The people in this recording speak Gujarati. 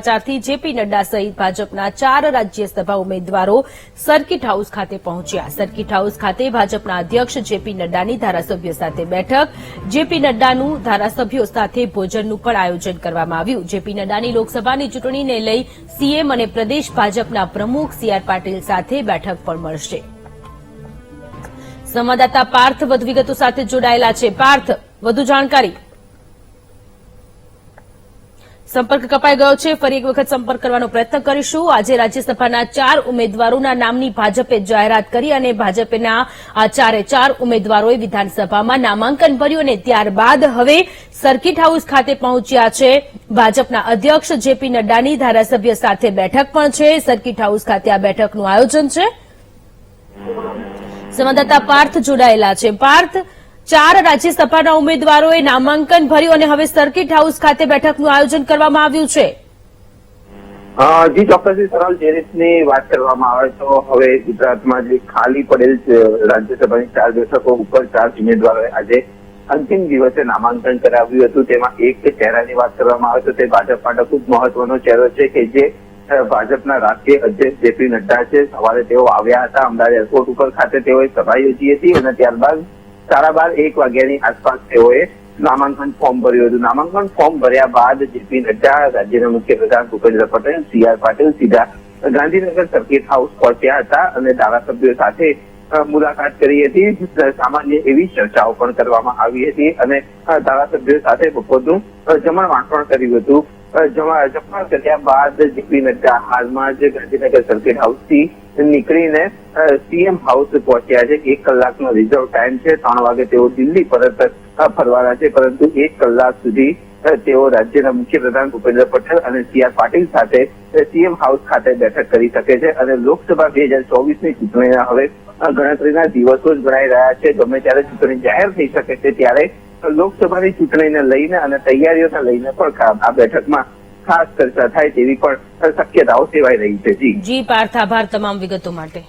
ભ્રષ્ટાચારથી જેપી નડ્ડા સહિત ભાજપના 4 રાજ્યસભા ઉમેદવારો સર્કિટ હાઉસ ખાતે પહોંચ્યા। સર્કિટ હાઉસ ખાતે ભાજપના અધ્યક્ષ જેપી નડ્ડાની ધારાસભ્યો સાથે બેઠક, જેપી નડ્ડાનું ધારાસભ્યો સાથે ભોજનનું પણ આયોજન કરવામાં આવ્યું। જેપી નડ્ડાની લોકસભાની ચૂંટણીને લઈ સીએમ અને પ્રદેશ ભાજપના પ્રમુખ સી.આર. પાટીલ સાથે બેઠક પણ મળશે। સંવાદદાતા પાર્થ વધુ વિગતો સાથે જોડાયેલા છે। પાર્થ, વધુ જાણકારી। સંપર્ક કપાઈ ગયો છે, ફરી એક વખત સંપર્ક કરવાનો પ્રયત્ન કરીશું। આજે રાજ્યસભાના 4 ઉમેદવારોના નામની ભાજપે જાહેરાત કરી અને ભાજપના આ 4 ઉમેદવારોએ વિધાનસભામાં નામાંકન ભર્યું અને ત્યારબાદ હવે સર્કિટ હાઉસ ખાતે પહોંચ્યા છે। ભાજપના અધ્યક્ષ જેપી નડ્ડાની ધારાસભ્ય સાથે બેઠક પણ છે। સર્કિટ હાઉસ ખાતે આ બેઠકનું આયોજન છે। સંવાદદાતા પાર્થ જોડાયેલા છે। પાર્થ, 4 રાજ્યસભાના ઉમેદવારોએ નામાંકન ભર્યું અને હવે સર્કિટ હાઉસ ખાતે બેઠકનું આયોજન કરવામાં આવ્યું છે। જી ચોક્કસ સરળ, જે રીતની વાત કરવામાં આવે તો હવે ગુજરાતમાં જે ખાલી પડેલ રાજ્યસભાની 4 બેઠકો ઉપર 4 ઉમેદવારોએ આજે અંતિમ દિવસે નામાંકન કરાવ્યું હતું। તેમાં એક ચહેરાની વાત કરવામાં આવે તો તે ભાજપ માટે ખૂબ મહત્વનો ચહેરો છે કે જે ભાજપના રાષ્ટ્રીય અધ્યક્ષ જેપી નડ્ડા છે। સવારે તેઓ આવ્યા હતા અમદાવાદ એરપોર્ટ ઉપર ખાતે તેઓએ સભા યોજી હતી અને ત્યારબાદ 1:30 વાગ્યાની આસપાસ તેઓએ નામાંકન ફોર્મ ભર્યું હતું। નામાંકન ફોર્મ ભર્યા બાદ જેપી નડ્ડા, રાજ્યના મુખ્યપ્રધાન ભૂપેન્દ્ર પટેલ, સી.આર. પાટીલ સીધા ગાંધીનગર સર્કિટ હાઉસ પહોંચ્યા હતા અને ધારાસભ્યો સાથે મુલાકાત કરી હતી। સામાન્ય એવી ચર્ચાઓ પણ કરવામાં આવી હતી અને ધારાસભ્યો સાથે બપોરનું જમણવાર પણ કર્યું હતું। જમણ કર્યા બાદ જેપી નડ્ડા હાલમાં જ ગાંધીનગર સર્કિટ હાઉસથી નીકળીને સીએમ હાઉસ પહોંચ્યા છે। 1 કલાકનો રિઝર્વ ટાઈમ છે। 3 વાગે તેઓ દિલ્હી પરત ફરવાના છે, પરંતુ 1 કલાક સુધી તેઓ રાજ્યના મુખ્યપ્રધાન ભૂપેન્દ્ર પટેલ અને સી.આર. પાટીલ સાથે સીએમ હાઉસ ખાતે બેઠક કરી શકે છે અને લોકસભા 2024ની ચૂંટણીના હવે ગણતરીના દિવસો જ ગણાઈ રહ્યા છે। ગમે ત્યારે ચૂંટણી જાહેર થઈ શકે છે ત્યારે લોકસભાની ચૂંટણીને લઈને અને તૈયારીઓને લઈને પણ આ બેઠકમાં ખાસ ચર્ચા થાય તેવી પણ શક્યતાઓ સેવાઈ રહી છે। જી પાર્થ, આભાર તમામ વિગતો માટે।